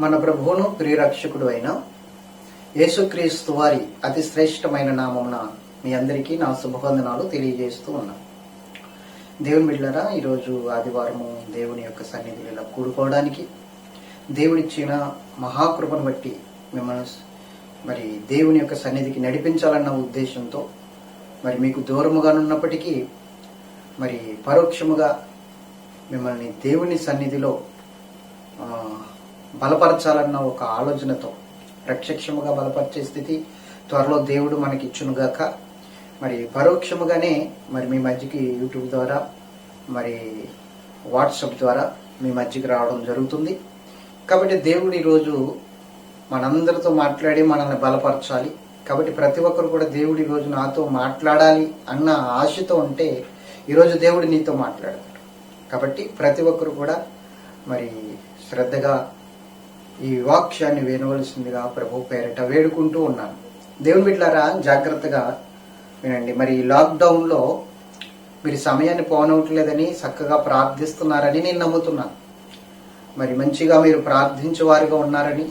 మన ప్రభువును ప్రియరక్షకుడు అయిన యేసుక్రీస్తు వారి అతి శ్రేష్టమైన నామమున మీ అందరికీ నా శుభవందనాలు తెలియజేస్తూ ఉన్నాను. దేవుని బిడ్డలారా, ఈరోజు ఆదివారము దేవుని యొక్క సన్నిధిలో ఇలా కూడుకోవడానికి దేవుడిచ్చిన మహాకృపను బట్టి మిమ్మల్ని దేవుని యొక్క సన్నిధికి నడిపించాలన్న ఉద్దేశంతో మీకు దూరముగానున్నప్పటికీ పరోక్షముగా మిమ్మల్ని దేవుని సన్నిధిలో బలపరచాలన్న ఒక ఆలోచనతో ప్రత్యక్షముగా బలపరిచే స్థితి త్వరలో దేవుడు మనకి ఇచ్చునుగాక. పరోక్షముగానే మీ మధ్యకి యూట్యూబ్ ద్వారా వాట్సాప్ ద్వారా మీ మధ్యకి రావడం జరుగుతుంది. కాబట్టి దేవుడు ఈరోజు మనందరితో మాట్లాడి మనల్ని బలపరచాలి. కాబట్టి ప్రతి ఒక్కరు కూడా దేవుడు ఈరోజు నాతో మాట్లాడాలి అన్న ఆశతో ఉంటే ఈరోజు దేవుడు నీతో మాట్లాడతాడు. కాబట్టి ప్రతి ఒక్కరు కూడా శ్రద్ధగా ఈ వాక్యాన్ని వినవలసిందిగా ప్రభు పేరిట వేడుకుంటూ ఉన్నాను. దేవుని బిడ్డలారా, జాగ్రత్తగా వినండి. ఈ లాక్డౌన్లో మీరు సమయాన్ని పోనవట్లేదని చక్కగా ప్రార్థిస్తున్నారని నేను నమ్ముతున్నాను. మంచిగా మీరు ప్రార్థించే వారిగా ఉన్నారని,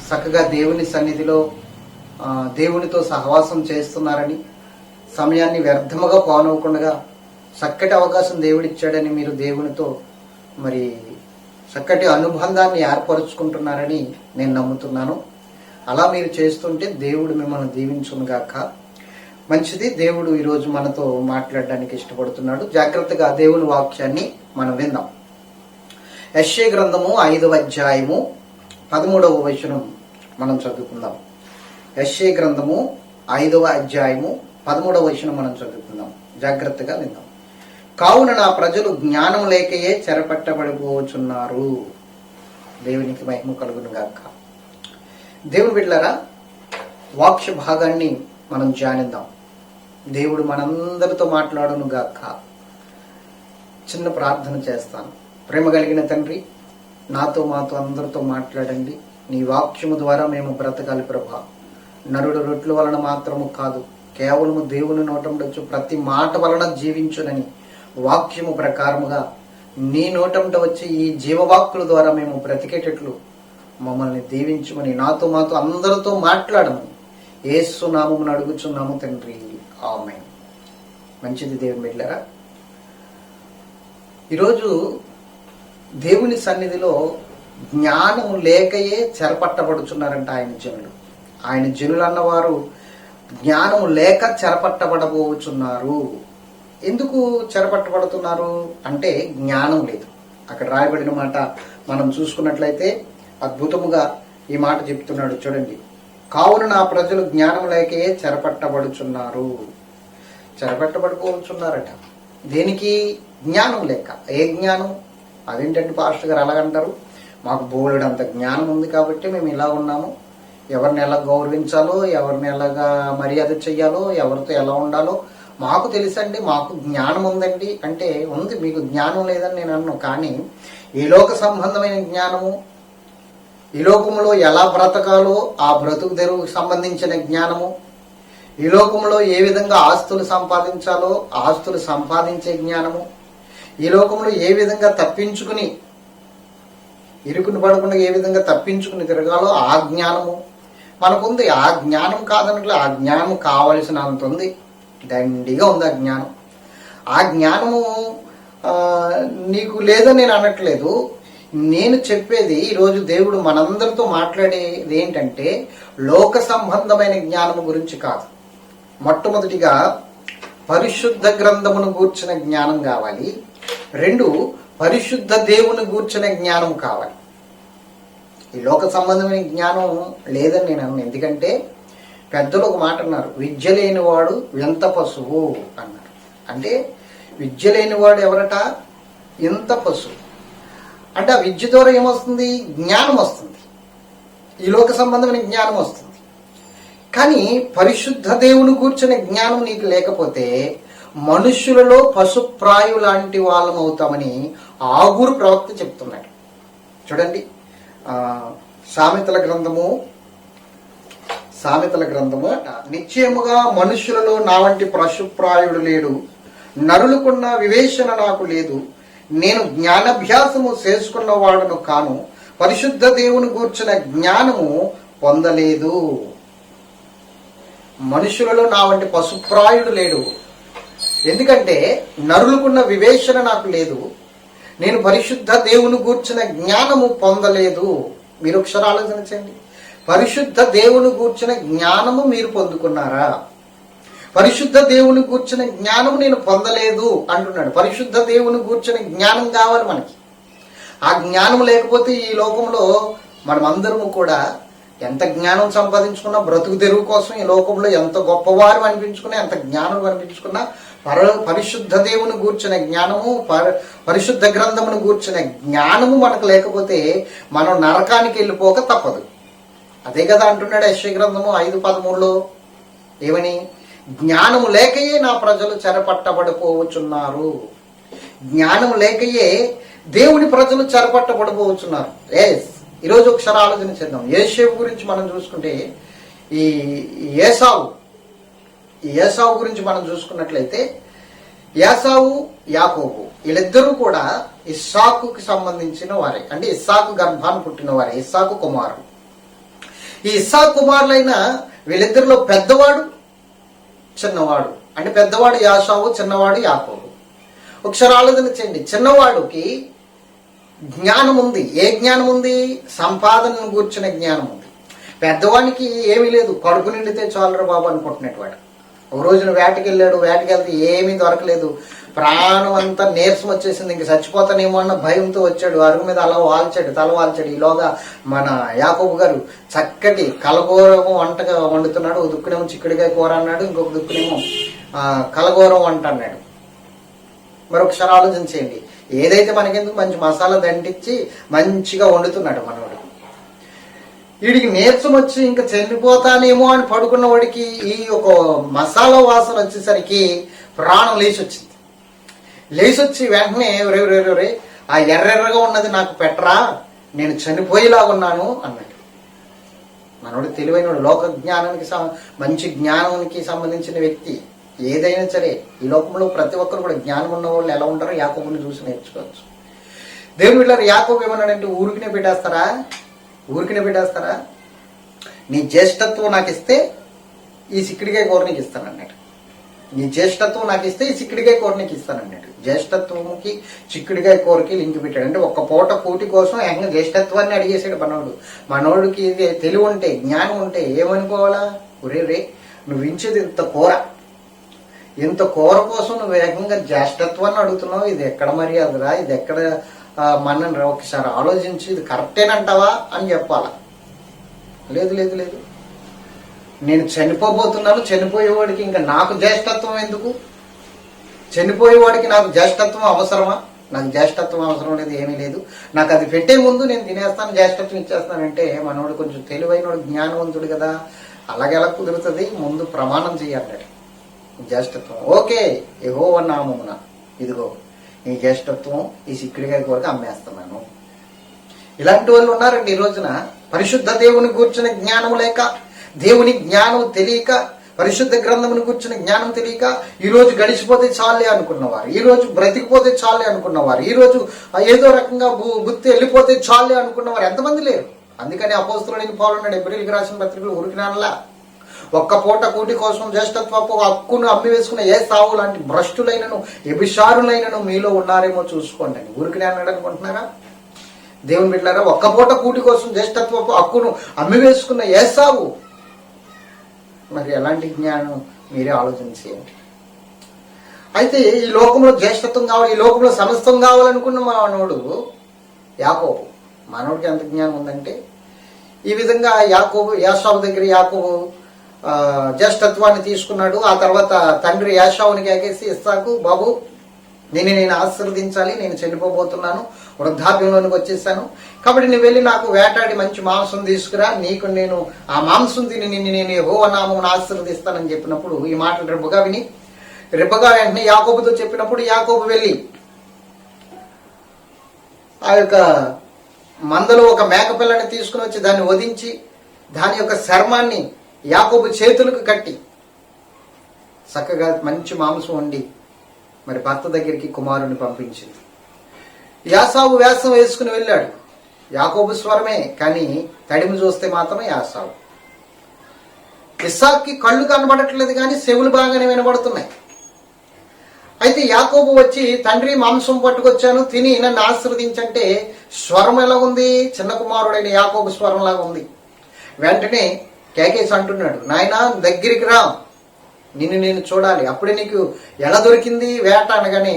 చక్కగా దేవుని సన్నిధిలో దేవునితో సహవాసం చేస్తున్నారని, సమయాన్ని వ్యర్థముగా పోనవకుండా చక్కటి అవకాశం దేవుడిచ్చాడని మీరు దేవునితో చక్కటి అనుబంధాన్ని ఏర్పరుచుకుంటున్నారని నేను నమ్ముతున్నాను. అలా మీరు చేస్తుంటే దేవుడు మిమ్మల్ని దీవించునుగాక. మంచిది. దేవుడు ఈరోజు మనతో మాట్లాడడానికి ఇష్టపడుతున్నాడు. జాగ్రత్తగా దేవుని వాక్యాన్ని మనం విందాం. యెషయా గ్రంథము 5వ అధ్యాయము 13వ వచనం మనం చదువుకుందాం. యెషయా గ్రంథము 5వ అధ్యాయము 13వ వచనం మనం చదువుకుందాం. జాగ్రత్తగా విందాం. కావున నా ప్రజలు జ్ఞానం లేకయే చెరపట్టబడిపోచున్నారు. దేవునికి మహిమ కలుగును గాక. దేవుని బిడ్డలారా, వాక్య భాగాన్ని మనం ధ్యానిద్దాం. దేవుడు మనందరితో మాట్లాడును గాక. చిన్న ప్రార్థన చేస్తాను. ప్రేమ కలిగిన తండ్రి, నాతో మాతో అందరితో మాట్లాడండి. నీ వాక్యము ద్వారా మేము బ్రతకాలి ప్రభా. నరుడు రొట్టెల వలన మాత్రము కాదు, కేవలము దేవుని నోటండొచ్చు ప్రతి మాట వలన జీవించునని వాక్యము ప్రకారముగా నీ నోటంట వచ్చి ఈ జీవవాక్కుల ద్వారా మేము బ్రతికేటట్లు మమ్మల్ని దీవించమని, నాతో మాతో అందరితో మాట్లాడమని యేసు నామమున అడుగుచున్నాము తండ్రి, ఆమేన్. మంచిది. దేవుని బిడ్డలారా, ఈరోజు దేవుని సన్నిధిలో జ్ఞానం లేకయే చెరపట్టబడుచున్నారంట ఆయన జనులు అన్నవారు జ్ఞానం లేక చెరపట్టబడబోచున్నారు. ఎందుకు చెరపట్టబడుతున్నారు అంటే జ్ఞానం లేదు. అక్కడ రాయబడిన మాట మనం చూసుకున్నట్లయితే అద్భుతముగా ఈ మాట చెప్తున్నాడు. చూడండి, కావున నా ప్రజలు జ్ఞానం లేకే చెరపట్టబడుచున్నారు. చెరపట్టబడిపోతున్నారట. దేనికి? జ్ఞానం లేక. ఏ జ్ఞానం? అదేంటంటే పాస్టర్ గారు అలాగంటారు, మాకు బోలెడంత జ్ఞానం ఉంది కాబట్టి మేము ఇలా ఉన్నాము, ఎవరిని ఎలా గౌరవించాలో, ఎవరిని ఎలాగా మర్యాద చెయ్యాలో, ఎవరితో ఎలా ఉండాలో మాకు తెలుసండి, మాకు జ్ఞానం ఉందండి. అంటే ఉంది, మీకు జ్ఞానం లేదని నేను అన్నాను. కానీ ఈ లోక సంబంధమైన జ్ఞానము, ఈ లోకంలో ఎలా బ్రతకాలో ఆ బ్రతుకు తెరువుకు సంబంధించిన జ్ఞానము, ఈ లోకంలో ఏ విధంగా ఆస్తులు సంపాదించాలో ఆస్తులు సంపాదించే జ్ఞానము, ఈ లోకంలో ఏ విధంగా తప్పించుకుని ఇరుకుని పడకుండా ఏ విధంగా తప్పించుకుని తిరగాలో ఆ జ్ఞానము మనకుంది. ఆ జ్ఞానం కాదనట్లే, ఆ జ్ఞానం కావలసినంత ఉంది, దండిగా ఉంది ఆ జ్ఞానం. ఆ జ్ఞానము నీకు లేదని నేను అనట్లేదు. నేను చెప్పేది ఈరోజు దేవుడు మనందరితో మాట్లాడేది ఏంటంటే లోక సంబంధమైన జ్ఞానము గురించి కాదు. మొట్టమొదటిగా పరిశుద్ధ గ్రంథమును గూర్చిన జ్ఞానం కావాలి. 2, పరిశుద్ధ దేవుని గూర్చిన జ్ఞానం కావాలి. ఈ లోక సంబంధమైన జ్ఞానం లేదని నేను అన్నాను. ఎందుకంటే పెద్దలు ఒక మాట అన్నారు, విద్య లేనివాడు ఎంత పశువు అన్నారు. అంటే విద్య లేనివాడు ఎవరట? ఎంత పశువు. అంటే ఆ విద్య ద్వారా ఏమొస్తుంది? జ్ఞానం వస్తుంది, ఈ లోక సంబంధమైన జ్ఞానం వస్తుంది. కానీ పరిశుద్ధ దేవుని కూర్చున్న జ్ఞానం నీకు లేకపోతే మనుషులలో పశుప్రాయు లాంటి వాళ్ళం అవుతామని ఆగురు ప్రవక్త చెప్తున్నాడు. చూడండి, సామెతల గ్రంథము నిశ్చయముగా మనుషులలో నా వంటి పశుప్రాయుడు లేడు, నరులకున్న వివేచన నాకు లేదు, నేను జ్ఞానాభ్యాసము చేసుకున్న వాడును కాను, పరిశుద్ధ దేవుని గూర్చిన జ్ఞానము పొందలేదు. మనుషులలో నా వంటి పశుప్రాయుడు లేడు. ఎందుకంటే నరులకున్న వివేచన నాకు లేదు. నేను పరిశుద్ధ దేవుని గూర్చిన జ్ఞానము పొందలేదు. మీరు ఒకసారి ఆలోచించండి. పరిశుద్ధ దేవుని గూర్చిన జ్ఞానము మీరు పొందుకున్నారా? పరిశుద్ధ దేవుని గూర్చిన జ్ఞానము నేను పొందలేదు అంటున్నాడు. పరిశుద్ధ దేవుని గూర్చిన జ్ఞానం కావాలి మనకి. ఆ జ్ఞానం లేకపోతే ఈ లోకంలో మనమందరము కూడా ఎంత జ్ఞానం సంపాదించుకున్నా, బ్రతుకు తెరువు కోసం ఈ లోకంలో ఎంత గొప్పవారు అనిపించుకున్నా, ఎంత జ్ఞానం అనిపించుకున్నా, పరిశుద్ధ దేవుని గూర్చిన జ్ఞానము, పరిశుద్ధ గ్రంథమును గూర్చిన జ్ఞానము మనకు లేకపోతే మనం నరకానికి వెళ్ళిపోక తప్పదు. అదే కదా అంటున్నాడు యెషయా గ్రంథము 5:13లో. ఏమని? జ్ఞానము లేకయే నా ప్రజలు చెరపట్టబడిపోవచ్చున్నారు. జ్ఞానం లేకయే దేవుని ప్రజలు చెరపట్టబడిపోవచ్చున్నారు. ఈరోజు ఒకసారి ఆలోచన చేద్దాం. యోసేపు గురించి మనం చూసుకుంటే, ఈ ఏసావు గురించి మనం చూసుకున్నట్లయితే, ఏసావు యాకోబు వీళ్ళిద్దరూ కూడా ఇస్సాకుకి సంబంధించిన వారే. అంటే ఇస్సాకు గర్భాన్ని పుట్టిన వారే, ఇస్సాకు కుమారుడు. ఈ ఇస్సాకు కుమారులైన వీళ్ళిద్దరిలో పెద్దవాడు చిన్నవాడు. అంటే పెద్దవాడు యాసావు, చిన్నవాడు యాకోబు. ఒకసారి ఆలోచన చేయండి. చిన్నవాడికి జ్ఞానం ఉంది. ఏ జ్ఞానం ఉంది? సంపాదనను గూర్చిన జ్ఞానం ఉంది. పెద్దవాడికి ఏమీ లేదు, కడుపు నిండితే చాలరా బాబు అనుకుంటున్నట్టు వాడు. ఒక రోజున వేటకి వెళ్ళాడు, వేటకి వెళ్తే ఏమీ దొరకలేదు, ప్రాణం అంతా నీరసం వచ్చేసింది, ఇంక చచ్చిపోతానేమో అన్న భయంతో వచ్చాడు. అరుగు మీద అలా తల వాల్చాడు. ఈలోగా మన యాకోబు గారు చక్కటి కలగూరము వంటగా వండుతున్నాడు. ఒక దుక్కునేమో చిక్కుడుకాయ కూర అన్నాడు, ఇంకొక దుక్కునేమో కలగూరం వంట అన్నాడు. మరి ఒకసారి ఆలోచన చేయండి. ఏదైతే మనకెందుకు మంచి మసాలా దండిచ్చి మంచిగా వండుతున్నాడు మనవాడు. వీడికి నీరసం వచ్చి ఇంకా చనిపోతానేమో అని పడుకున్న వాడికి ఈ ఒక మసాలా వాసన వచ్చేసరికి ప్రాణం లేచొచ్చింది. లేచొచ్చి వెంటనే రే ఆ ఎర్రెర్రగా ఉన్నది నాకు పెట్టరా, నేను చనిపోయేలాగున్నాను అన్నాడు. మనోడు తెలివైనడు, లోక జ్ఞానానికి మంచి జ్ఞానానికి సంబంధించిన వ్యక్తి. ఏదైనా సరే ఈ లోకంలో ప్రతి ఒక్కరు కూడా జ్ఞానం ఉన్న వాళ్ళు ఎలా ఉంటారో యాకోబుని చూసి నేర్చుకోవచ్చు. దేవుని బిడ్డలారా, యాకోబు ఏమన్నాడంటే, ఊరికినే పెట్టేస్తారా, నీ జ్యేష్ఠత్వం నాకు ఇస్తే ఈ సిక్కిడికాయ కూర నీకు ఇస్తానన్నాడు. నీ జ్యేష్ఠత్వం నాకు ఇస్తే ఈ సిక్కిడికాయ కూర నీకు ఇస్తానన్నాడు. జ్యేష్ఠత్వంకి చిక్కుడికాయ కూరకి లింక్ పెట్టాడు. అంటే ఒక్క పూట కూటి కోసం ఏకంగా జ్యేష్ఠత్వాన్ని అడిగేసాడు మనోడికి. ఇది తెలివి ఉంటే, జ్ఞానం ఉంటే ఏమనుకోవాలా? రే నువ్వు ఇంచేది ఇంత కూర కోసం నువ్వు ఏకంగా జ్యేష్ఠత్వాన్ని అడుగుతున్నావు, ఇది ఎక్కడ మర్యాదరా, ఇది ఎక్కడ మనని ఒకసారి ఆలోచించి ఇది కరెక్టేనంటావా అని చెప్పాలా? లేదు, నేను చనిపోబోతున్నాను, చనిపోయేవాడికి ఇంకా నాకు జ్యేష్ఠత్వం ఎందుకు? చనిపోయేవాడికి నాకు జ్యేష్ఠత్వం అవసరమా? నాకు జ్యేష్ఠత్వం అవసరం లేదు, ఏమీ లేదు. నాకు అది పెట్టే ముందు నేను తినేస్తాను, జ్యేష్ఠత్వం ఇచ్చేస్తానంటే మనోడు కొంచెం తెలివైనోడు, జ్ఞానవంతుడు కదా. అలాగెలా కుదురుతుంది? ముందు ప్రమాణం చేయాలి. జ్యేష్ఠత్వం ఓకే, యెహోవా నామమున ఇదిగో నీ జ్యేష్ఠత్వం ఈ సిక్కిడికాయ కూరకి అమ్మేస్తున్నాను. ఇలాంటి వాళ్ళు ఉన్నారండి ఈ రోజున. పరిశుద్ధ దేవుని కూర్చున్న జ్ఞానం లేక, దేవుని జ్ఞానం తెలియక, పరిశుద్ధ గ్రంథముని కూర్చున్న జ్ఞానం తెలియక ఈ రోజు గడిచిపోతే చాలే అనుకున్నవారు, ఈ రోజు బ్రతికిపోతే చాలే అనుకున్నవారు, ఈ రోజు ఏదో రకంగా గుర్తు వెళ్ళిపోతే చాలే అనుకున్నవారు ఎంతమంది లేరు. అందుకని అపోస్తలుడైన పౌలు అన్నాడు ఎబ్రిల్కి రాసిన పత్రికలు, ఊరికినానలా ఒక్క పూట కూటి కోసం జ్యేష్ఠత్వపు హక్కును అమ్మి వేసుకున్న ఏసావు లాంటి భ్రష్టులైనను వ్యభిచారులైనను మీలో ఉన్నారేమో చూసుకోండి అని. ఊరికి అన్నాడు అనుకుంటున్నారా? దేవుని బిడ్డలారా, ఒక్క పూట కూటి కోసం జ్యేష్ఠత్వపు హక్కును అమ్మి వేసుకున్న ఏసావు మరి ఎలాంటి జ్ఞానం మీరే ఆలోచించేయండి. అయితే ఈ లోకంలో జ్యేష్ఠత్వం కావాలి, ఈ లోకంలో సమస్తం కావాలనుకున్న మనోడు యాకోబు. మనోడికి ఎంత జ్ఞానం ఉందంటే, ఈ విధంగా యాసావు దగ్గర యాకోబు జ్యేష్ఠత్వాన్ని తీసుకున్నాడు. ఆ తర్వాత తండ్రి యాషావునికి ఎగేసి, ఇస్సాకు బాబు నేను ఆశీర్వదించాలి, నేను చనిపోబోతున్నాను, వృద్ధాప్యంలోనికి వచ్చేసాను, కాబట్టి నువ్వు వెళ్ళి నాకు వేటాడి మంచి మాంసం తీసుకురా, నీకు నేను ఆ మాంసం తిని నేను యెహోవా నామమున ఆశీర్వదిస్తానని చెప్పినప్పుడు ఈ మాటలు రెబ్బగా వెంటనే యాకోబుతో చెప్పినప్పుడు యాకోబు వెళ్ళి ఆ యొక్క మందలో ఒక మేకపిల్లని తీసుకుని వచ్చి దాన్ని వధించి దాని యొక్క చర్మాన్ని యాకోబు చేతులకు కట్టి చక్కగా మంచి మాంసం వండి మరి భర్త దగ్గరికి కుమారుని పంపించింది. యాసావు వేషం వేసుకుని వెళ్ళాడు. యాకోబు స్వరమే, కానీ తడిమి చూస్తే మాత్రం యాసావు. ఇస్సాక్కి కళ్ళు కనబడట్లేదు కానీ చెవులు బాగానే వినబడుతున్నాయి. అయితే యాకోబు వచ్చి, తండ్రి మాంసం పట్టుకొచ్చాను తిని నన్ను ఆశీర్వదించంటే స్వరం ఎలా ఉంది? చిన్న కుమారుడైన యాకోబు స్వరంలాగా ఉంది. వెంటనే కేకేసి అంటున్నాడు, నాయనా దగ్గరికి రా, నిన్ను నేను చూడాలి. అప్పుడే నీకు ఎలా దొరికింది వేట అనగానే,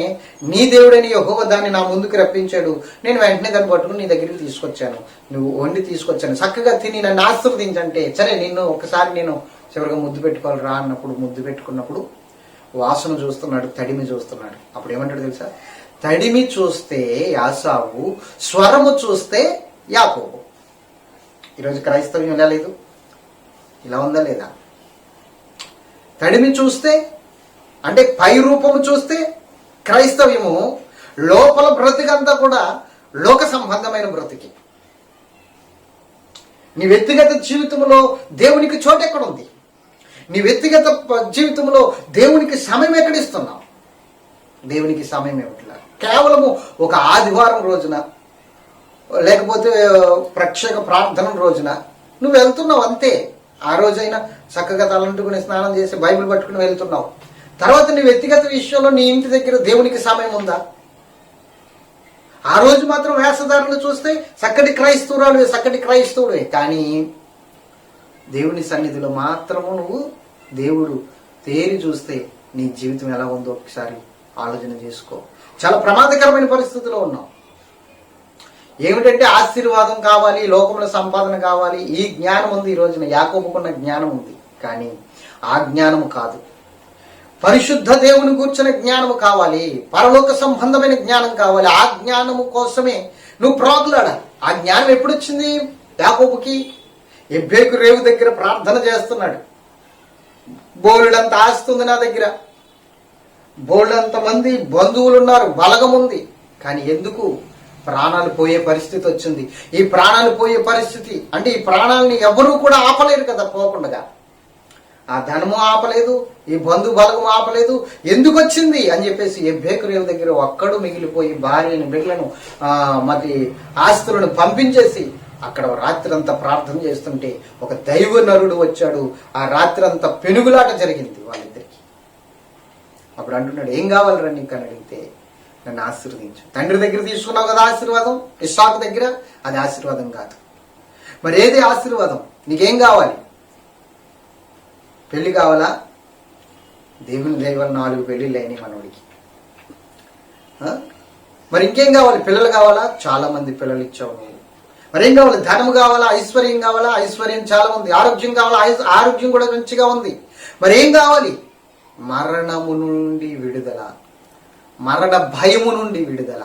నీ దేవుడని యెహోవా దాన్ని నా ముందుకు రప్పించాడు, నేను వెంటనే దాన్ని పట్టుకుని నీ దగ్గరికి తీసుకొచ్చాను, నువ్వు వండి తీసుకొచ్చాను, చక్కగా తిని నన్ను ఆశీర్వదించంటే, సరే నిన్ను ఒకసారి నేను చివరిగా ముద్దు పెట్టుకోవాలి రా అన్నప్పుడు ముద్దు పెట్టుకున్నప్పుడు వాసన చూస్తున్నాడు, తడిమి చూస్తున్నాడు. అప్పుడు ఏమంటాడు తెలుసా? తడిమి చూస్తే యాసావు, స్వరము చూస్తే యాకోబు. ఈరోజు క్రైస్తవ్యం ఎలా లేదు? ఇలా ఉందా లేదా? తడిమి చూస్తే అంటే పై రూపము చూస్తే క్రైస్తవ్యము, లోపల బ్రతికంతా కూడా లోక సంబంధమైన బ్రతికి. నీ వ్యక్తిగత జీవితంలో దేవునికి చోటు ఎక్కడుంది? నీ వ్యక్తిగత జీవితంలో దేవునికి సమయం ఎక్కడిస్తున్నావు? దేవునికి సమయం ఏమిట్లా? కేవలము ఒక ఆదివారం రోజున లేకపోతే ప్రత్యేక ప్రార్థన రోజున నువ్వు వెళ్తున్నావు అంతే. ఆ రోజైనా చక్కగా తలంటుకుని స్నానం చేసి బైబిల్ పట్టుకుని వెళ్తున్నావు. తర్వాత నీ వ్యక్తిగత విషయంలో నీ ఇంటి దగ్గర దేవునికి సమయం ఉందా? ఆ రోజు మాత్రం వేషధారులు చూస్తే చక్కటి క్రైస్తవురాలువే, చక్కటి క్రైస్తవుడే, కానీ దేవుని సన్నిధిలో మాత్రము నువ్వు దేవుడు తేరి చూస్తే నీ జీవితం ఎలా ఉందో ఒకసారి ఆలోచన చేసుకో. చాలా ప్రమాదకరమైన పరిస్థితిలో ఉన్నావు. ఏమిటంటే ఆశీర్వాదం కావాలి, లోకముల సంపాదన కావాలి, ఈ జ్ఞానం ఉంది. ఈ రోజున యాకోబుకున్న జ్ఞానం ఉంది, కానీ ఆ జ్ఞానము కాదు. పరిశుద్ధ దేవుని కూర్చున్న జ్ఞానము కావాలి, పరలోక సంబంధమైన జ్ఞానం కావాలి. ఆ జ్ఞానము కోసమే నువ్వు ప్రాకులాడాలి. ఆ జ్ఞానం ఎప్పుడు వచ్చింది యాకోబుకి? ఎబ్బేకు రేవు దగ్గర ప్రార్థన చేస్తున్నాడు. బోలెడంత ఆస్తుంది నా దగ్గర, బోలెడంత మంది బంధువులు ఉన్నారు, బలగం ఉంది, కానీ ఎందుకు ప్రాణాలు పోయే పరిస్థితి వచ్చింది? ఈ ప్రాణాలు పోయే పరిస్థితి అంటే ఈ ప్రాణాలని ఎవరూ కూడా ఆపలేరు కదా పోకుండా. ఆ ధనము ఆపలేదు, ఈ బంధు బలగము ఆపలేదు. ఎందుకు వచ్చింది అని చెప్పేసి ఎబ్బేకు రేవు దగ్గర ఒక్కడు మిగిలిపోయి భార్యను బిడ్డలను మరి ఆస్తులను పంపించేసి అక్కడ రాత్రి అంతా ప్రార్థన చేస్తుంటే ఒక దైవ నరుడు వచ్చాడు. ఆ రాత్రి అంతా పెనుగులాట జరిగింది వాళ్ళిద్దరికి. అప్పుడు అంటున్నాడు, ఏం కావాలరా నీకు అని అడిగితే, నన్ను ఆశీర్వదించు. తండ్రి దగ్గర తీసుకున్నావు కదా ఆశీర్వాదం, ఇస్సాకు దగ్గర, అది ఆశీర్వాదం కాదు. మరి ఏది ఆశీర్వాదం? నీకేం కావాలి? పెళ్లి కావాలా? దేవుని దైవం 4 పెళ్లిళ్ళు అయినాయి మనోడికి. మరి ఇంకేం కావాలి? పిల్లలు కావాలా? చాలా మంది పిల్లలు ఇచ్చావు నువ్వు. మరేం కావాలి? ధనము కావాలా? ఐశ్వర్యం కావాలా? ఐశ్వర్యం చాలా ఉంది. ఆరోగ్యం కావాలా? ఆరోగ్యం కూడా మంచిగా ఉంది. మరేం కావాలి? మరణము నుండి విడుదల, మరణ భయము నుండి విడుదల.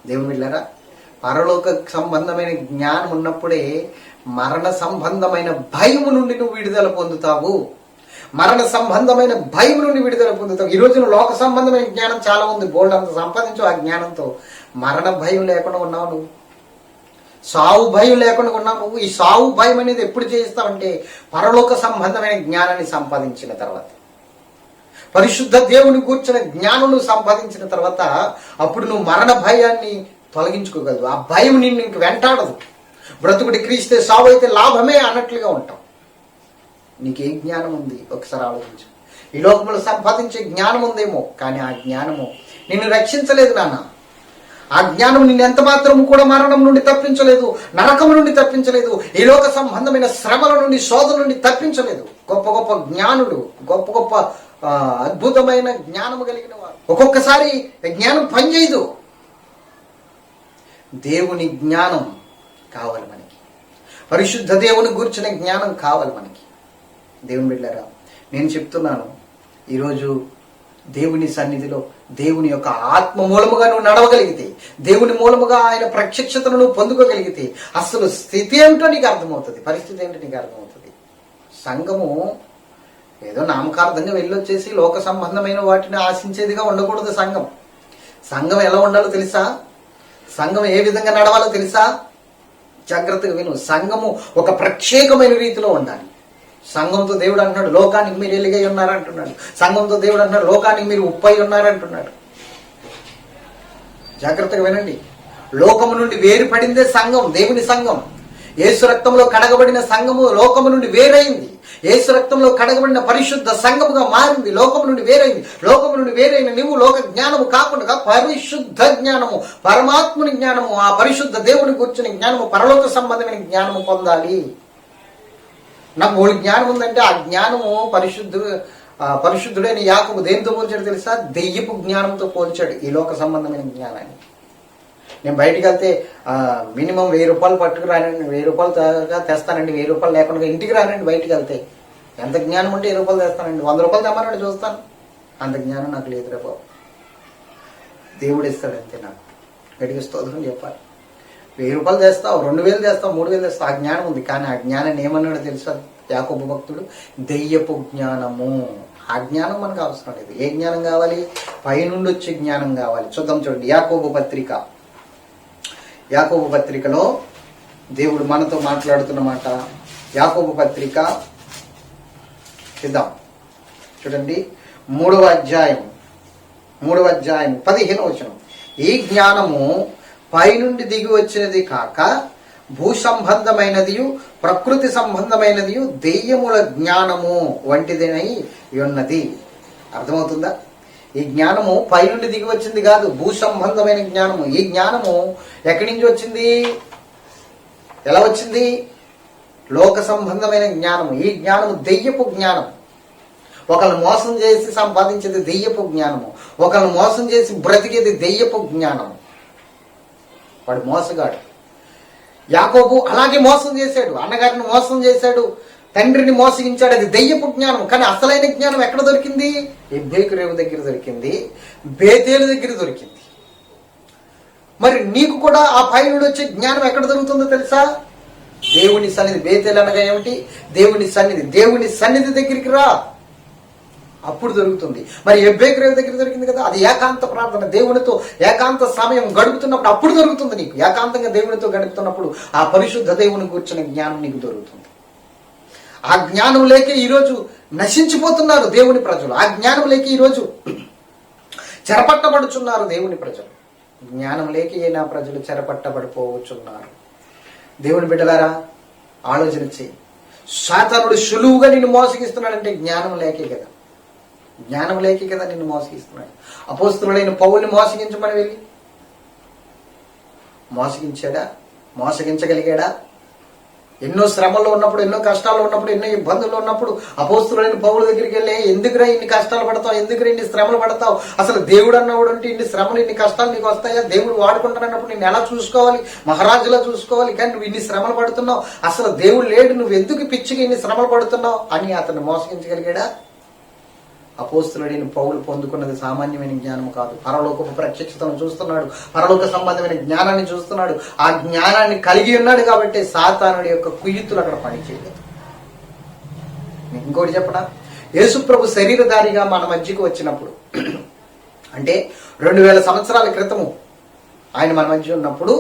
దేవుని బిడ్డలారా, పరలోక సంబంధమైన జ్ఞానం ఉన్నప్పుడే మరణ సంబంధమైన భయము నుండి నువ్వు విడుదల పొందుతావు. మరణ సంబంధమైన భయం నుండి విడుదల పొందుతావు. ఈ రోజున లోక సంబంధమైన జ్ఞానం చాలా ఉంది, బోల్డ్ అంత సంపాదించు. ఆ జ్ఞానంతో మరణ భయం లేకుండా ఉన్నావు నువ్వు, సావు భయం లేకుండా ఉన్నావు నువ్వు. ఈ సావు భయం అనేది ఎప్పుడు చేయిస్తావంటే పరలోక సంబంధమైన జ్ఞానాన్ని సంపాదించిన తర్వాత, పరిశుద్ధ దేవుని కూర్చున్న జ్ఞానం నువ్వు సంపాదించిన తర్వాత అప్పుడు నువ్వు మరణ భయాన్ని తొలగించుకోగలవు. ఆ భయం నిన్ను ఇంక వెంటాడదు. బ్రతుకుడి క్రీస్తే సావు అయితే లాభమే అన్నట్లుగా ఉంటావు. నీకే జ్ఞానం ఉంది ఒకసారి ఆలోచించు. ఈ లోకములు సంపాదించే జ్ఞానం ఉందేమో, కానీ ఆ జ్ఞానము నిన్ను రక్షించలేదు నాన్న. ఆ జ్ఞానం నిన్ను ఎంత మాత్రము కూడా మరణం నుండి తప్పించలేదు, నరకం నుండి తప్పించలేదు, ఈ లోక సంబంధమైన శ్రమల నుండి, శోధన నుండి తప్పించలేదు. గొప్ప గొప్ప జ్ఞానులు, గొప్ప గొప్ప అద్భుతమైన జ్ఞానము కలిగిన వారు, ఒక్కొక్కసారి జ్ఞానం పనిచేయదు. దేవుని జ్ఞానం కావాలి మనకి, పరిశుద్ధ దేవుని గురించిన జ్ఞానం కావాలి మనకి. దేవుని బిడ్డలారా, నేను చెప్తున్నాను, ఈరోజు దేవుని సన్నిధిలో దేవుని యొక్క ఆత్మ మూలముగా నువ్వు నడవగలిగితే, దేవుని మూలముగా ఆయన ప్రత్యక్షతను నువ్వు పొందుకోగలిగితే అసలు స్థితి ఏమిటో నీకు అర్థమవుతుంది, పరిస్థితి ఏమిటో నీకు అర్థమవుతుంది. సంఘము ఏదో నామకార్థంగా వెళ్ళొచ్చేసి లోక సంబంధమైన వాటిని ఆశించేదిగా ఉండకూడదు. సంఘం ఎలా ఉండాలో తెలుసా? సంఘం ఏ విధంగా నడవాలో తెలుసా? జాగ్రత్తగా విను. సంఘము ఒక ప్రత్యేకమైన రీతిలో ఉండాలి. సంఘంతో దేవుడు అంటున్నాడు, లోకానికి మీరు ఎలుగై ఉన్నారంటున్నాడు. సంఘంతో దేవుడు అంటున్నాడు, లోకానికి మీరు ఉప్పై ఉన్నారంటున్నాడు. జాగ్రత్తగా వినండి. లోకము నుండి వేరుపడిందే సంఘం, దేవుని సంఘం. యేసు రక్తంలో కడగబడిన సంఘము లోకము నుండి వేరైంది. యేసు రక్తంలో కడగబడిన పరిశుద్ధ సంఘముగా మారింది, లోకము నుండి వేరైంది. లోకము నుండి వేరైన నువ్వు లోక జ్ఞానము కాకుండా పరిశుద్ధ జ్ఞానము, పరమాత్ముని జ్ఞానము, ఆ పరిశుద్ధ దేవుని కూర్చుని జ్ఞానము, పరలోక సంబంధమైన జ్ఞానము పొందాలి. నాకు మూడు జ్ఞానం ఉందంటే ఆ జ్ఞానము పరిశుద్ధుడైన యాకోబు దేనితో పోల్చాడు తెలుసా? దెయ్యపు జ్ఞానంతో పోల్చాడు ఈ లోక సంబంధమైన జ్ఞానాన్ని. నేను బయటికి వెళ్తే మినిమం 1000 రూపాయలు పట్టుకురానండి, 1000 రూపాయలు తెస్తానండి, 1000 రూపాయలు లేకుండా ఇంటికి రానండి. బయటికి వెళ్తే ఎంత జ్ఞానం ఉంటే 1000 రూపాయలు తెస్తానండి, 100 రూపాయలు తెమ్మనండి చూస్తాను. అంత జ్ఞానం నాకు లేదు రేపు. దేవుడు ఇస్తాడు అంతే. నాకు గడికి స్తోత్రం చెప్పాలి. 1000 రూపాయలు తెస్తావు, 2000 తెస్తావు, 3000 తెస్తావు, ఆ జ్ఞానం ఉంది. కానీ ఆ జ్ఞానాన్ని ఏమన్నాడో తెలుసా యాకోబు భక్తుడు? దెయ్యపు జ్ఞానము. ఆ జ్ఞానం మనకు అవసరం లేదు. ఏ జ్ఞానం కావాలి? పైనుండి వచ్చే జ్ఞానం కావాలి. చూద్దాం చూడండి, యాకోబు పత్రికలో దేవుడు మనతో మాట్లాడుతున్న మాట. యాకోబు పత్రిక చూద్దాం చూడండి, 3వ అధ్యాయం 15వ వచనం. ఈ జ్ఞానము పైనుండి దిగి వచ్చినది కాక భూ సంబంధమైనదియు ప్రకృతి సంబంధమైనదియు దెయ్యముల జ్ఞానము వంటిదనై ఉన్నది. అర్థమవుతుందా? ఈ జ్ఞానము పైనుండి దిగి వచ్చింది కాదు, భూ సంబంధమైన జ్ఞానము. ఈ జ్ఞానము ఎక్కడి నుంచి వచ్చింది? ఎలా వచ్చింది? లోక సంబంధమైన జ్ఞానము. ఈ జ్ఞానము దెయ్యపు జ్ఞానం. ఒకరిని మోసం చేసి సంపాదించేది దెయ్యపు జ్ఞానము, ఒకరిని మోసం చేసి బ్రతికేది దెయ్యపు జ్ఞానము. వాడు మోసగాడు. యాకోబు అలాగే మోసం చేశాడు, అన్నగారిని మోసం చేశాడు, తండ్రిని మోసగించాడు. అది దెయ్యపు జ్ఞానం. కానీ అసలైన జ్ఞానం ఎక్కడ దొరికింది? ఎబ్బేకు రేవు దగ్గర దొరికింది, బేతేలు దగ్గర దొరికింది. మరి నీకు కూడా ఆ పైనుండి వచ్చే జ్ఞానం ఎక్కడ దొరుకుతుందో తెలుసా? దేవుని సన్నిధి. బేతేలు అనగా ఏమిటి? దేవుని సన్నిధి. దేవుని సన్నిధి దగ్గరికి రా, అప్పుడు దొరుకుతుంది. మరి ఎబ్బేకు రేవు దగ్గర దొరికింది కదా, అది ఏకాంత ప్రార్థన. దేవునితో ఏకాంత సమయం గడుపుతున్నప్పుడు అప్పుడు దొరుకుతుంది నీకు. ఏకాంతంగా దేవునితో గడుపుతున్నప్పుడు ఆ పరిశుద్ధ దేవుని కూర్చున్న జ్ఞానం నీకు దొరుకుతుంది. ఆ జ్ఞానం లేక ఈరోజు నశించిపోతున్నారు దేవుని ప్రజలు. ఆ జ్ఞానం లేక ఈరోజు చెరపట్టబడుచున్నారు దేవుని ప్రజలు. జ్ఞానం లేక నా ప్రజలు చెరపట్టబడిపోవచ్చున్నారు. దేవుని బిడ్డలారా, ఆలోచన చేయి. సాతానుడు సులువుగా నిన్ను మోసగిస్తున్నాడంటే జ్ఞానం లేకే కదా. జ్ఞానం లేకే కదా నిన్ను మోసగిస్తున్నాడు. అపోస్తలుడైన పౌలుని మోసగించమని వెళ్ళి మోసగించాడా? మోసగించగలిగాడా? ఎన్నో శ్రమల్లో ఉన్నప్పుడు, ఎన్నో కష్టాల్లో ఉన్నప్పుడు, ఎన్నో ఇబ్బందుల్లో ఉన్నప్పుడు అపోస్తలుడైన పౌలు దగ్గరికి వెళ్ళి ఎందుకురా ఇన్ని కష్టాలు పడతావు, ఎందుకురా ఇన్ని శ్రమలు పడతావు, అసలు దేవుడు అన్నవాడు అంటే ఇన్ని శ్రమలు ఇన్ని కష్టాలు నీకు వస్తాయా? దేవుడు వాడుకుంటానన్నప్పుడు నేను ఎలా చూసుకోవాలి? మహారాజులా చూసుకోవాలి. కానీ నువ్వు ఇన్ని శ్రమలు పడుతున్నావు, అసలు దేవుడు లేడు, నువ్వు ఎందుకు పిచ్చిగా ఇన్ని శ్రమలు పడుతున్నావు అని అతన్ని మోసగించగలిగాడా? అపోస్తలుడైన పౌలు పొందుకున్నది సామాన్యమైన జ్ఞానం కాదు. పరలోకపు ప్రత్యక్షతను చూస్తున్నాడు, పరలోక సంబంధమైన జ్ఞానాన్ని చూస్తున్నాడు. ఆ జ్ఞానాన్ని కలిగి ఉన్నాడు కాబట్టి సాతానుడి యొక్క కుయుతులు అక్కడ పనిచేయలేదు. ఇంకోటి చెప్పనా? యేసుప్రభు శరీరధారిగా మన మధ్యకు వచ్చినప్పుడు, అంటే 2000 సంవత్సరాల క్రితము ఆయన మన మధ్య ఉన్నప్పుడు,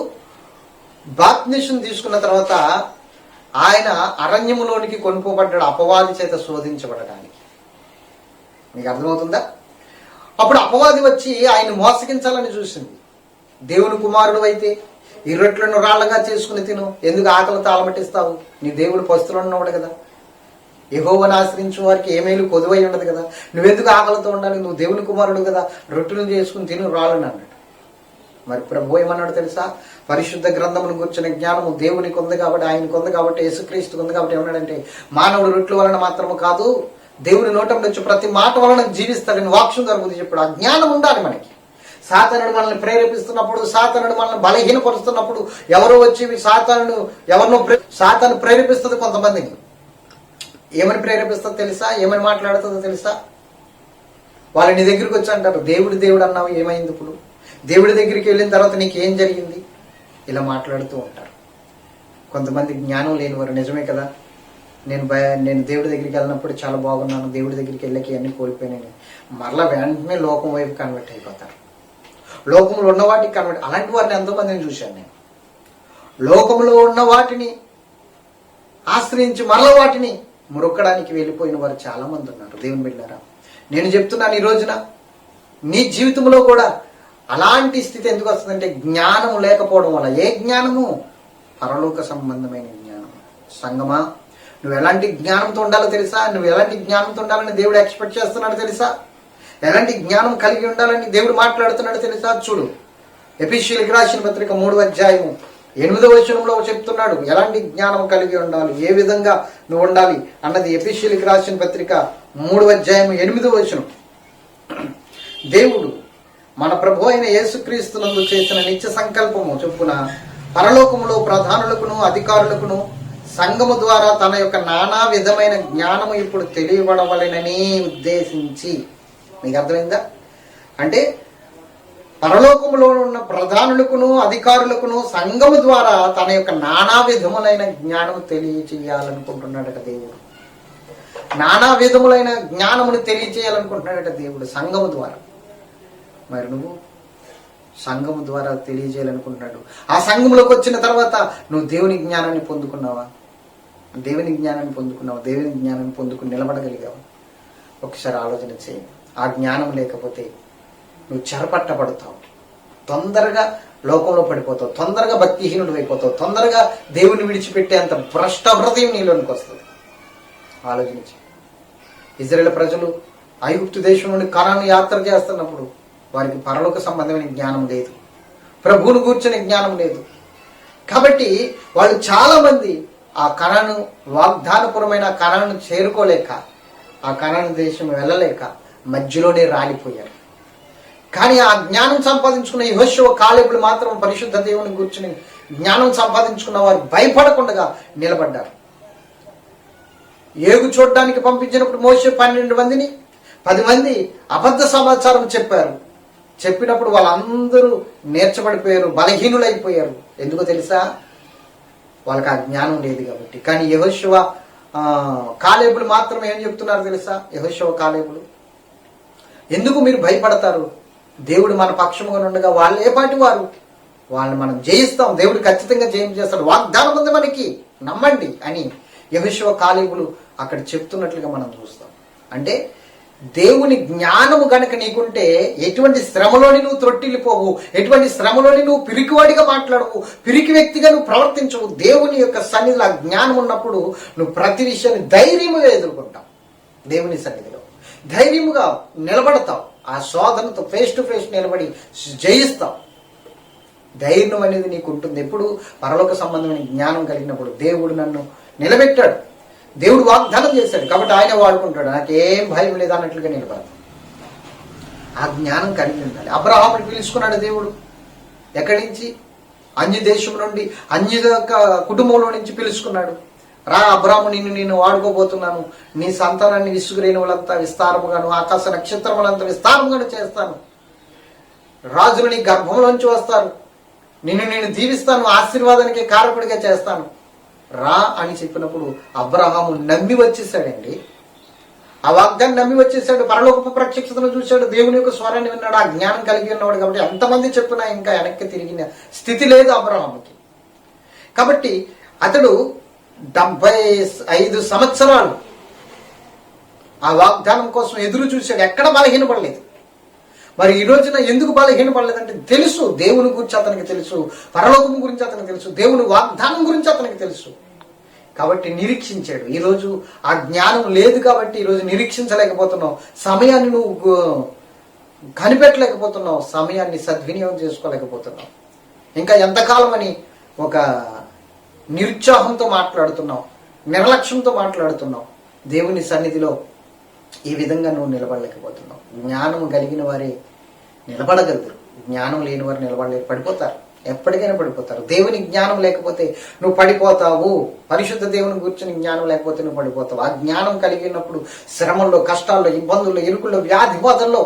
బాప్తిస్మం తీసుకున్న తర్వాత ఆయన అరణ్యములోనికి కొనుక్కోబడ్డాడు అపవాది చేత శోధించబడడానికి. మీకు అర్థమవుతుందా? అప్పుడు అపవాది వచ్చి ఆయన మోసగించాలని చూసింది. దేవుని కుమారుడు అయితే ఈ రొట్టెలను రాళ్లగా చేసుకుని తిను, ఎందుకు ఆకలితో అలమటిస్తావు? నీ దేవుడు పస్తులు ఉన్నవాడు కదా. యెహోవాను ఆశ్రయించు వారికి ఏ మేలు కొదువై ఉండదు కదా. నువ్వెందుకు ఆకలితో ఉండాలి? నువ్వు దేవుని కుమారుడు కదా, రొట్టెలను చేసుకుని తిను రాళ్ళని అన్నాడు. మరి ప్రభు ఏమన్నాడు తెలుసా? పరిశుద్ధ గ్రంథమును కూర్చున్న జ్ఞానము దేవునికి ఉంది కాబట్టి, ఆయనకు ఉంది కాబట్టి, యేసుక్రీస్తుకు ఉంది కాబట్టి ఏమన్నాడంటే, మానవుడు రొట్టెల వలన మాత్రము కాదు, దేవుని నోటం నుంచి ప్రతి మాట వలన జీవిస్తాడని వాక్యం జరుగుతుంది చెప్పాడు. ఆ జ్ఞానం ఉండాలి మనకి. సాతానుడు మనల్ని ప్రేరేపిస్తున్నప్పుడు, సాతానుడు మనల్ని బలహీనపరుస్తున్నప్పుడు, ఎవరో వచ్చి సాతాను ప్రేరేపిస్తుంది. కొంతమందిని ఏమని ప్రేరేపిస్తుందో తెలుసా? ఏమని మాట్లాడుతుందో తెలుసా? వాళ్ళు నీ దగ్గరికి వచ్చి అంటారు, దేవుడు అన్నావు, ఏమైంది ఇప్పుడు? దేవుడి దగ్గరికి వెళ్ళిన తర్వాత నీకు ఏం జరిగింది? ఇలా మాట్లాడుతూ ఉంటారు. కొంతమంది జ్ఞానం లేనివారు. నిజమే కదా, నేను దేవుడి దగ్గరికి వెళ్ళినప్పుడు చాలా బాగున్నాను, దేవుడి దగ్గరికి వెళ్ళకి అన్ని కోల్పోయినాను, మరలా వెంటనే లోకం వైపు కన్వర్ట్ అయిపోతారు. లోకంలో ఉన్న వాటికి కన్వర్ట్. అలాంటి వారిని ఎంతో మందిని చూశాను నేను. లోకంలో ఉన్న వాటిని ఆశ్రయించి మరల వాటిని మురొక్కడానికి వెళ్ళిపోయిన వారు చాలా మంది ఉన్నారు. దేవుని బిడ్డలారా, నేను చెప్తున్నాను, ఈ రోజున నీ జీవితంలో కూడా అలాంటి స్థితి ఎందుకు వస్తుందంటే జ్ఞానం లేకపోవడం వల్ల. ఏ జ్ఞానము? పరలోక సంబంధమైన జ్ఞానం. సంగమా, నువ్వు ఎలాంటి జ్ఞానంతో ఉండాలో తెలుసా? నువ్వు ఎలాంటి జ్ఞానంతో ఉండాలని దేవుడు ఎక్స్పెక్ట్ చేస్తున్నాడు తెలుసా? ఎలాంటి జ్ఞానం కలిగి ఉండాలని దేవుడు మాట్లాడుతున్నాడు తెలుసా? చూడు, ఎఫెసీయులకు రాసిన పత్రిక 3వ అధ్యాయము 8వ వచనంలో చెప్తున్నాడు ఎలాంటి జ్ఞానం కలిగి ఉండాలి, ఏ విధంగా నువ్వు ఉండాలి అన్నది. ఎఫెసీయులకు రాసిన పత్రిక 3వ అధ్యాయం 8వ వచనం. దేవుడు మన ప్రభు అయిన యేసుక్రీస్తునందు చేసిన నిత్య సంకల్పము చొప్పున పరలోకములో ప్రధానులకును అధికారులకును సంఘము ద్వారా తన యొక్క నానా విధమైన జ్ఞానము ఇప్పుడు తెలియబడవలెనని ఉద్దేశించి. మీకు అర్థమైందా? అంటే పరలోకములో ఉన్న ప్రధానులకును అధికారులకును సంఘము ద్వారా తన యొక్క నానా విధములైన జ్ఞానం తెలియచేయాలనుకుంటున్నాడట దేవుడు. నానా విధములైన జ్ఞానమును తెలియచేయాలనుకుంటున్నాడట దేవుడు సంఘము ద్వారా. మరి నువ్వు సంఘము ద్వారా తెలియజేయాలనుకుంటున్నాడు. ఆ సంఘంలోకి వచ్చిన తర్వాత నువ్వు దేవుని జ్ఞానాన్ని పొందుకున్నావా? దేవుని జ్ఞానాన్ని పొందుకున్నావా? దేవుని జ్ఞానాన్ని పొందుకుని నిలబడగలిగావా? ఒకసారి ఆలోచన చేయి. ఆ జ్ఞానం లేకపోతే నువ్వు చెరపట్టబడతావు, తొందరగా లోకంలో పడిపోతావు, తొందరగా భక్తిహీనుడు అయిపోతావు, తొందరగా దేవుని విడిచిపెట్టేంత భ్రష్ట హృదయం నీలోనికి వస్తుంది. ఆలోచించి, ఇజ్రాయేల్ ప్రజలు ఐగుప్తు దేశం నుండి కనాను యాత్ర చేస్తున్నప్పుడు వారికి పరలోక సంబంధమైన జ్ఞానం లేదు, ప్రభువును కూర్చునే జ్ఞానం లేదు. కాబట్టి వాళ్ళు చాలా మంది ఆ కనాను వాగ్దానపురమైన కనాను చేరుకోలేక, ఆ కనాను దేశం వెళ్ళలేక మధ్యలోనే రాలిపోయారు. కానీ ఆ జ్ఞానం సంపాదించుకున్న యెహోషువ కాలేబులు మాత్రం పరిశుద్ధ దేవుని కూర్చుని జ్ఞానం సంపాదించుకున్న వారు భయపడకుండా నిలబడ్డారు. ఏగు చూడడానికి పంపించినప్పుడు మోషే 12 మందిని 10 మంది అబద్ధ సమాచారం చెప్పారు. చెప్పినప్పుడు వాళ్ళందరూ నేర్చబడిపోయారు, బలహీనులైపోయారు. ఎందుకో తెలుసా? వాళ్ళకి ఆ జ్ఞానం లేదు కాబట్టి. కానీ యెహోషువ కాలేబులు మాత్రం ఏం చెప్తున్నారు తెలుసా? యెహోషువ కాలేబులు, ఎందుకు మీరు భయపడతారు? దేవుడు మన పక్షముగా ఉండగా వాళ్ళు ఏ పాటి వారు, వాళ్ళని మనం జయిస్తాం, దేవుడు ఖచ్చితంగా జయం చేస్తాడు, వాగ్దానం ఉంది మనకి, నమ్మండి అని యెహోషువ కాలేబులు అక్కడ చెప్తున్నట్లుగా మనం చూస్తాం. అంటే దేవుని జ్ఞానము గనక నీకుంటే ఎటువంటి శ్రమలోని నువ్వు త్రొట్టిల్లిపోవు, ఎటువంటి శ్రమలోని నువ్వు పిరికివాడిగా మాట్లాడవు, పిరికి వ్యక్తిగా నువ్వు ప్రవర్తించవు. దేవుని యొక్క సన్నిధిలో ఆ జ్ఞానం ఉన్నప్పుడు నువ్వు ప్రతి విషయాన్ని ధైర్యముగా ఎదుర్కొంటావు. దేవుని సన్నిధిలో ధైర్యముగా నిలబడతావు. ఆ శోధనతో ఫేస్ టు ఫేస్ నిలబడి జయిస్తావు. ధైర్యం అనేది నీకు ఉంటుంది ఎప్పుడు? పరలోక సంబంధమైన జ్ఞానం కలిగినప్పుడు. దేవుడు నన్ను నిలబెట్టాడు, దేవుడు వాగ్దానం చేశాడు కాబట్టి ఆయన వాడుకుంటాడు, నాకేం భయం లేదు అన్నట్లుగా నిలబడతాం. ఆ జ్ఞానం కలిగి ఉండాలి. అబ్రహాముని పిలుచుకున్నాడు దేవుడు. ఎక్కడి నుంచి? అన్య దేశం నుండి, అన్య కుటుంబంలో నుంచి పిలుచుకున్నాడు. రా అబ్రాము, నేను వాడుకోబోతున్నాను, నీ సంతానాన్ని విసుగురేణువులంతా విస్తారముగాను, ఆకాశ నక్షత్రములంతా విస్తారముగాను చేస్తాను, రాజులు నీ గర్భంలోంచి వస్తారు, నేను దీవిస్తాను, ఆశీర్వాదానికి కారకుడిగా చేస్తాను, రా అని చెప్పినప్పుడు అబ్రహాము నమ్మి వచ్చేసాడండి. ఆ వాగ్దాన్ని నమ్మి వచ్చేసాడు. పరలోకపు ప్రత్యక్షతను చూశాడు, దేవుని యొక్క స్వరాన్ని విన్నాడు, ఆ జ్ఞానం కలిగి ఉన్నవాడు. కాబట్టి ఎంతమంది చెప్పినా ఇంకా వెనక్కి తిరిగిన స్థితి లేదు అబ్రహాముకి. కాబట్టి అతడు 75 సంవత్సరాలు ఆ వాగ్దానం కోసం ఎదురు చూశాడు, ఎక్కడ బలహీనపడలేదు. మరి ఈ రోజున ఎందుకు బలహీనపడలేదంటే తెలుసు, దేవుని గురించి అతనికి తెలుసు, పరలోకం గురించి అతనికి తెలుసు, దేవుని వాగ్దానం గురించి అతనికి తెలుసు. కాబట్టి నిరీక్షించాడు. ఈరోజు ఆ జ్ఞానం లేదు కాబట్టి ఈరోజు నిరీక్షించలేకపోతున్నావు, సమయాన్ని నువ్వు కనిపెట్టలేకపోతున్నావు, సమయాన్ని సద్వినియోగం చేసుకోలేకపోతున్నావు. ఇంకా ఎంతకాలం అని ఒక నిరుత్సాహంతో మాట్లాడుతున్నావు, నిర్లక్ష్యంతో మాట్లాడుతున్నావు. దేవుని సన్నిధిలో ఈ విధంగా నువ్వు నిలబడలేకపోతున్నావు. జ్ఞానం కలిగిన వారే నిలబడగలరు, జ్ఞానం లేని వారు నిలబడలేరు, పడిపోతారు, ఎప్పటికైనా పడిపోతారు. దేవుని జ్ఞానం లేకపోతే నువ్వు పడిపోతావు. పరిశుద్ధ దేవుని గురించి జ్ఞానం లేకపోతే నువ్వు పడిపోతావు. ఆ జ్ఞానం కలిగినప్పుడు శ్రమల్లో, కష్టాల్లో, ఇబ్బందుల్లో, ఇరుకుల్లో, వ్యాధి బాధల్లో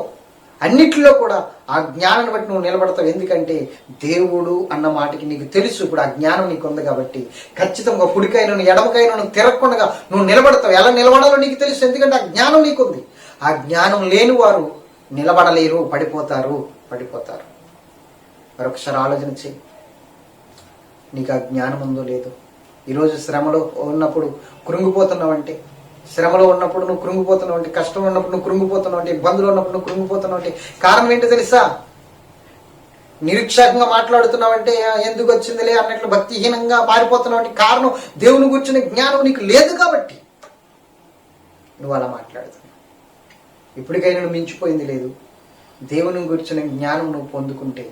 అన్నిటిలో కూడా ఆ జ్ఞానాన్ని బట్టి నువ్వు నిలబడతావు. ఎందుకంటే దేవుడు అన్న మాటకి నీకు తెలుసు. ఇప్పుడు ఆ జ్ఞానం నీకు ఉంది కాబట్టి ఖచ్చితంగా కుడికైనా ఎడమకైనా నువ్వు తిరగకుండా నువ్వు నిలబడతావు. ఎలా నిలబడాలో నీకు తెలుసు, ఎందుకంటే ఆ జ్ఞానం నీకుంది. ఆ జ్ఞానం లేని వారు నిలబడలేరు, పడిపోతారు. మరొకసారి ఆలోచన చేయి, నీకు ఆ జ్ఞానం ఉందో లేదో. ఈరోజు శ్రమలో ఉన్నప్పుడు కృంగిపోతున్నావంటే, శ్రమలో ఉన్నప్పుడు నువ్వు కృంగిపోతున్నావు అంటే, కష్టం ఉన్నప్పుడు నువ్వు కృంగిపోతున్నావు అంటే, ఇబ్బందులు ఉన్నప్పుడు నువ్వు కృంగిపోతున్నావు అంటే కారణం ఏంటో తెలుసా? నిరీక్షకంగా మాట్లాడుతున్నావంటే ఎందుకు వచ్చిందిలే అన్నట్లు భక్తిహీనంగా మారిపోతున్నావు కారణం దేవుని గురించిన జ్ఞానం నీకు లేదు కాబట్టి నువ్వు అలా మాట్లాడుతున్నావు. ఇప్పటికైనా నువ్వు మించిపోయింది లేదు. దేవుని గురించిన జ్ఞానం నువ్వు పొందుకుంటే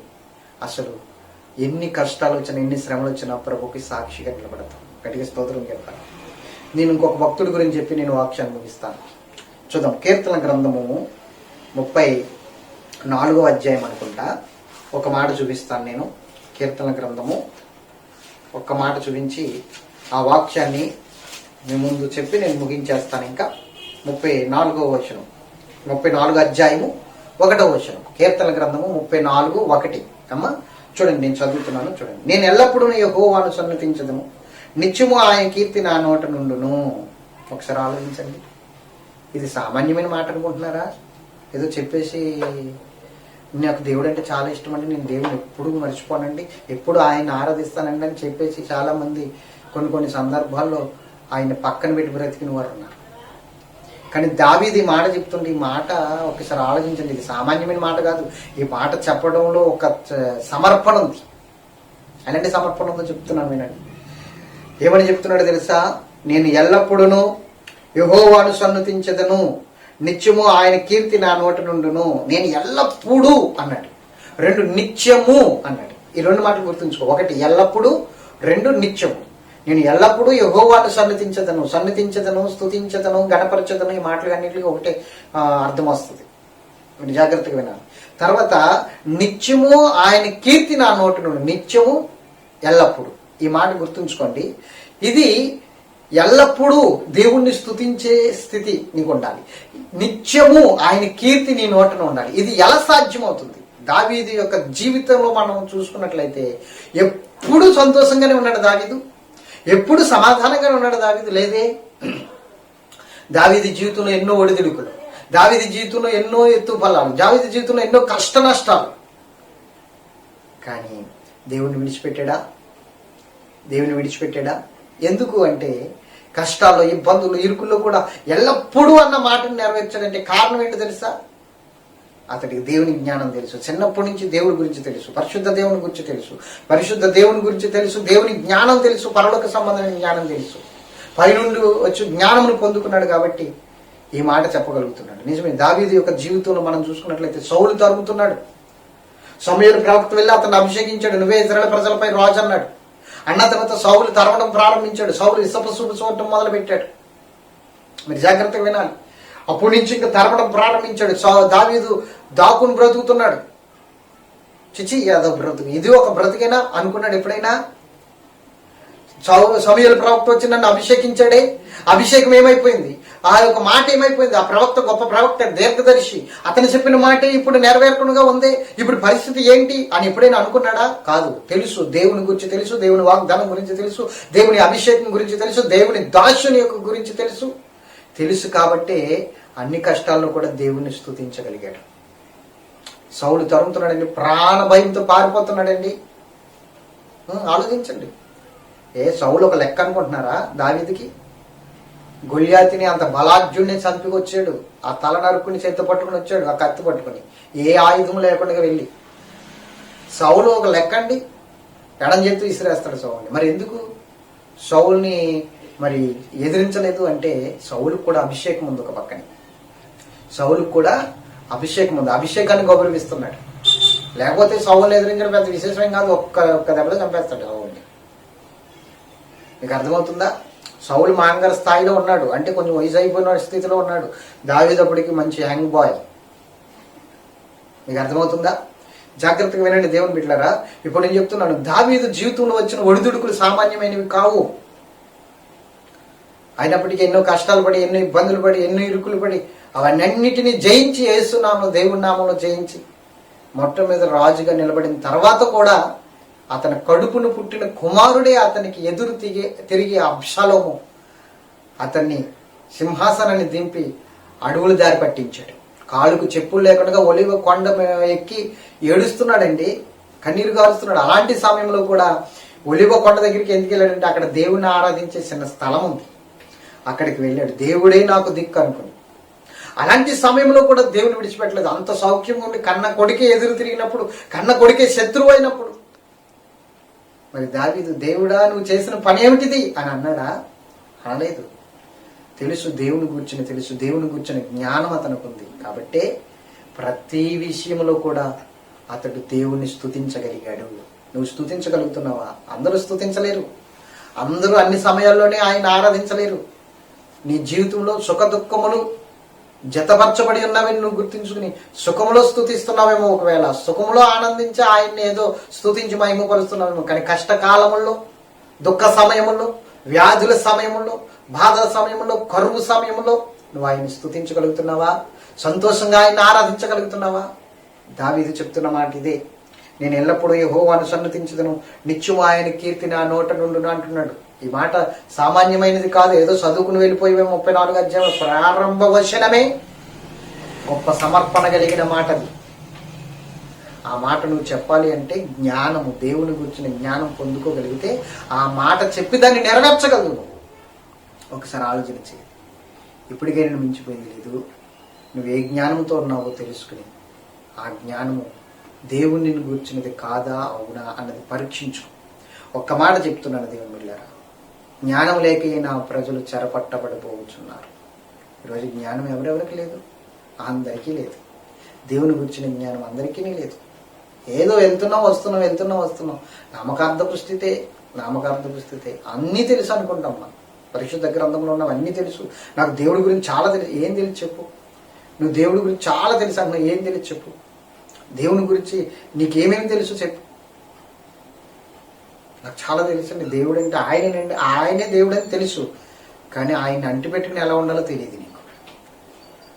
అసలు ఎన్ని కష్టాలు వచ్చినా ఎన్ని శ్రమలు వచ్చినా ప్రభుకి సాక్షిగా నిలబడతావు. గట్టిగా స్తోత్రం చెప్పాలి. నేను ఇంకొక భక్తుడి గురించి చెప్పి నేను వాక్యాన్ని ముగిస్తాను. చూద్దాం. కీర్తన గ్రంథము 34వ అధ్యాయం అనుకుంటా. ఒక మాట చూపిస్తాను నేను. కీర్తన గ్రంథము ఒక్క మాట చూపించి ఆ వాక్యాన్ని మీ ముందు చెప్పి నేను ముగించేస్తాను. ఇంకా 34వ వచనం, 34 అధ్యాయము 1వ వచనం. కీర్తన గ్రంథము 34:1. అమ్మా చూడండి, నేను చదువుతున్నాను చూడండి. నేను ఎల్లప్పుడూ యెహోవాను సన్నుతించదను, నిత్యము ఆయన కీర్తి నా నోట నుండును. ఒకసారి ఆలోచించండి. ఇది సామాన్యమైన మాట అనుకుంటున్నారా? ఏదో చెప్పేసి నాకు దేవుడు అంటే చాలా ఇష్టం అండి, నేను దేవుని ఎప్పుడు మర్చిపోనండి, ఎప్పుడు ఆయన ఆరాధిస్తానండి అని చెప్పేసి చాలా మంది కొన్ని సందర్భాల్లో ఆయన పక్కన పెట్టి బ్రతికిన వారు ఉన్నారు. కానీ దావీదు ఈ మాట చెప్తుంటే ఈ మాట ఒకసారి ఆలోచించండి. ఇది సామాన్యమైన మాట కాదు. ఈ మాట చెప్పడంలో ఒక సమర్పణ ఉంది. అలాంటి సమర్పణ ఉందో చెప్తున్నాను వినండి. ఏమని చెప్తున్నాడో తెలుసా? నేను ఎల్లప్పుడూ యెహోవాను సన్నుతించెదను, నిత్యము ఆయన కీర్తి నా నోట నుండును. నేను ఎల్లప్పుడూ అన్నాడు, 2 నిత్యము అన్నాడు. ఈ 2 మాటలు గుర్తుంచుకో. 1 ఎల్లప్పుడూ, 2 నిత్యము. నేను ఎల్లప్పుడూ యెహోవాను సన్నుతించెదను, స్తుతించెదను, గణపరచెదను. ఈ మాటలు అన్నింటికి ఒకటే అర్థం వస్తుంది. మీరు జాగ్రత్తగా వినాలి. తర్వాత నిత్యము ఆయన కీర్తి నా నోటి నుండి. నిత్యము, ఎల్లప్పుడూ. ఈ మాట గుర్తుంచుకోండి. ఇది ఎల్లప్పుడూ దేవుణ్ణి స్తుతించే స్థితి నీకు ఉండాలి. నిత్యము ఆయన కీర్తి నీ నోటన ఉండాలి. ఇది ఎలా సాధ్యమవుతుంది? దావీదు యొక్క జీవితంలో మనం చూసుకున్నట్లయితే ఎప్పుడు సంతోషంగానే ఉన్నాడు దావీదు, ఎప్పుడు సమాధానంగానే ఉన్నాడు దావీదు లేదే. దావీదు జీవితంలో ఎన్నో ఒడిదుడుకులు, దావీదు జీవితంలో ఎన్నో ఎత్తుపల్లాలు, దావీదు జీవితంలో ఎన్నో కష్ట నష్టాలు. కానీ దేవుణ్ణి విడిచిపెట్టాడా? ఎందుకు అంటే కష్టాల్లో, ఇబ్బందులు, ఇరుకుల్లో కూడా ఎల్లప్పుడూ అన్న మాటను నెరవేర్చాడంటే కారణం ఏంటో తెలుసా? అతడికి దేవుని జ్ఞానం తెలుసు. చిన్నప్పటి నుంచి దేవుడి గురించి తెలుసు, పరిశుద్ధ దేవుని గురించి తెలుసు, దేవుని జ్ఞానం తెలుసు, పరలోక సంబంధమైన జ్ఞానం తెలుసు. పైనుండి వచ్చి జ్ఞానమును పొందుకున్నాడు కాబట్టి ఈ మాట చెప్పగలుగుతున్నాడు. నిజమే. దావీదు యొక్క జీవితంలో మనం చూసుకున్నట్లయితే సౌలు తరుగుతున్నాడు. సమూయేలు ప్రవక్త వెళ్ళి అతన్ని అభిషేకించాడు, నువ్వే ఇశ్రాయేలు ప్రజలపై రాజు అన్నాడు. అన్న తర్వాత సౌలు తరవడం ప్రారంభించాడు. సౌలు ఇసపసూపు చూడటం మొదలు పెట్టాడు. మీరు జాగ్రత్తగా వినాలి. అప్పటి నుంచి ఇంకా తరవడం ప్రారంభించాడు. దావీదు దాకుని బ్రతుకుతున్నాడు. చిచి అదో బ్రతుకు, ఇది ఒక బ్రతికేనా అనుకున్నాడు ఎప్పుడైనా? సమూయేలు ప్రవక్త వచ్చి నన్ను అభిషేకించాడే, అభిషేకం ఏమైపోయింది? ఆ యొక్క మాట ఏమైపోయింది? ఆ ప్రవక్త గొప్ప ప్రవక్త, దీర్ఘదర్శి, అతను చెప్పిన మాట ఇప్పుడు నెరవేరకుండా ఉంది, ఇప్పుడు పరిస్థితి ఏంటి అని ఎప్పుడైనా అనుకున్నాడా? కాదు. తెలుసు, దేవుని గురించి తెలుసు, దేవుని వాగ్దానం గురించి తెలుసు, దేవుని అభిషేకం గురించి తెలుసు, దేవుని దాసుని యొక్క గురించి తెలుసు కాబట్టే అన్ని కష్టాల్లో కూడా దేవుని స్తుతించగలిగాడు. సౌలు తరుముతున్నాడండి, ప్రాణ భయంతో పారిపోతున్నాడండి. ఆలోచించండి. సౌలు ఒక లెక్క అనుకుంటున్నారా? దావీదుకి గొల్యాతిని అంత బలాఢ్యుడిని చంపికొచ్చాడు, ఆ తల నరుక్కుని చేతి పట్టుకుని వచ్చాడు, ఆ కత్తి పట్టుకుని, ఏ ఆయుధం లేకుండా వెళ్ళి. సౌలు ఒక లెక్క అండి, ఎడం చేతు విసిరేస్తాడు సౌల్ని. మరి ఎందుకు సౌల్ని మరి ఎదిరించలేదు అంటే సౌలుకు కూడా అభిషేకం ఉంది. ఒక పక్కనే సౌలుకు కూడా అభిషేకం ఉంది, అభిషేకాన్ని గౌరవిస్తున్నాడు. లేకపోతే సౌల్ని ఎదిరించడం పెద్ద విశేషం కాదు, ఒక్క దెబ్బలో చంపేస్తాడు సౌల్ని. మీకు అర్థమవుతుందా? సౌలు మాంగర్ స్థాయిలో ఉన్నాడు, అంటే కొంచెం వయసు అయిపోయిన స్థితిలో ఉన్నాడు. దావీదు అప్పటికి మంచి యంగ్ బాయ్. మీకు అర్థమవుతుందా? జాగ్రత్తగా వినండి దేవుని బిడ్డలారా. ఇప్పుడు నేను చెప్తున్నాను, దావీదు జీవితంలో వచ్చిన ఒడిదుడుకులు సామాన్యమైనవి కావు. అయినప్పటికీ ఎన్నో కష్టాలు పడి, ఎన్నో ఇబ్బందులు పడి, ఎన్నో ఇరుకులు పడి అవన్నిటినీ జయించి, యేసునామములో దేవుని నామంలో జయించి మొట్టమొదటి రాజుగా నిలబడిన తర్వాత కూడా అతని కడుపును పుట్టిన కుమారుడే అతనికి ఎదురు తిరిగి అబ్షాలోము అతన్ని సింహాసనాన్ని దింపి అడవులు దారి పట్టించాడు. కాలుకు చెప్పులు లేకుండా ఒలివ కొండ ఎక్కి ఏడుస్తున్నాడండి, కన్నీరు గారుస్తున్నాడు. అలాంటి సమయంలో కూడా ఒలివ కొండ దగ్గరికి ఎందుకు వెళ్ళాడంటే అక్కడ దేవుణ్ణి ఆరాధించే చిన్న స్థలం ఉంది, అక్కడికి వెళ్ళాడు. దేవుడే నాకు దిక్కు అనుకుని అలాంటి సమయంలో కూడా దేవుని విడిచిపెట్టలేదు. అంత సౌఖ్యంగా ఉండి కన్న కొడుకే ఎదురు తిరిగినప్పుడు, కన్న కొడుకే శత్రువు అయినప్పుడు మరి దావీదు, దేవుడా నువ్వు చేసిన పని ఏమిటిది అని అన్నాడా? అనలేదు. తెలుసు దేవుని గురించిన, తెలుసు దేవుని గురించిన జ్ఞానం అతనికి ఉంది. కాబట్టే ప్రతి విషయంలో కూడా అతడు దేవుణ్ణి స్తుతించగలిగాడు. నువ్వు స్తుతించగలుగుతున్నావా? అందరూ స్తుతించలేరు. అందరూ అన్ని సమయాల్లోనే ఆయన ఆరాధించలేరు. నీ జీవితంలో సుఖ దుఃఖములు జతపరచబడి ఉన్నావని నువ్వు గుర్తించుకుని సుఖములో స్తుతిస్తున్నావేమో, ఒకవేళ సుఖములో ఆనందించి ఆయన్ని ఏదో స్తుతించి మహిమపరుస్తున్నావేమో, కానీ కష్టకాలముల్లో, దుఃఖ సమయముల్లో, వ్యాధుల సమయముల్లో, బాధల సమయంలో, కరువు సమయంలో నువ్వు ఆయన్ని స్తుతించగలుగుతున్నావా? సంతోషంగా ఆయన్ని ఆరాధించగలుగుతున్నావా? దావీదు చెప్తున్న మాట ఇదే, నేను ఎల్లప్పుడూ యెహోవాను సన్నుతించుదును, నిత్యము ఆయన కీర్తి నా నోట నుండును అంటున్నాడు. ఈ మాట సామాన్యమైనది కాదు. ఏదో చదువుకుని వెళ్ళిపోయేమో 34 అధ్యాయం ప్రారంభ వచనమే గొప్ప సమర్పణ కలిగిన మాట అది. ఆ మాట నువ్వు చెప్పాలి అంటే జ్ఞానము, దేవుని గురించిన జ్ఞానం పొందుకోగలిగితే ఆ మాట చెప్పి దాన్ని నెరవేర్చగలవు నువ్వు. ఒకసారి ఆలోచించి, ఇప్పటికే నేను మించిపోయింది లేదు. నువ్వు ఏ జ్ఞానంతో ఉన్నావో తెలుసుకుని ఆ జ్ఞానము దేవుని గురించినది కాదా అవునా అన్నది పరీక్షించు. ఒక్క మాట చెప్తున్నాను దేవుని బిడ్డలారా, జ్ఞానం లేక నా ప్రజలు చెరపట్టబడిపోవచ్చున్నారు. ఈరోజు జ్ఞానం ఎవరెవరికి లేదు? అందరికీ లేదు. దేవుని గురించిన జ్ఞానం అందరికీ లేదు. ఏదో వెళ్తున్నాం వస్తున్నాం నామకార్థపు స్థితే అన్నీ తెలుసు అనుకుంటాం. మనం పరిశుద్ధ గ్రంథంలో ఉన్నవన్నీ తెలుసు, నాకు దేవుడి గురించి చాలా తెలుసు. ఏం తెలుసు చెప్పు? నువ్వు దేవుడి గురించి చాలా తెలుసు అంటున్నావు, ఏం తెలుసు చెప్పు? దేవుని గురించి నీకేమేమి తెలుసు చెప్పు? నాకు చాలా తెలుసు అండి, దేవుడు అంటే ఆయనే దేవుడు అని తెలుసు, కానీ ఆయన అంటిపెట్టుకుని ఎలా ఉండాలో తెలియదు నీకు.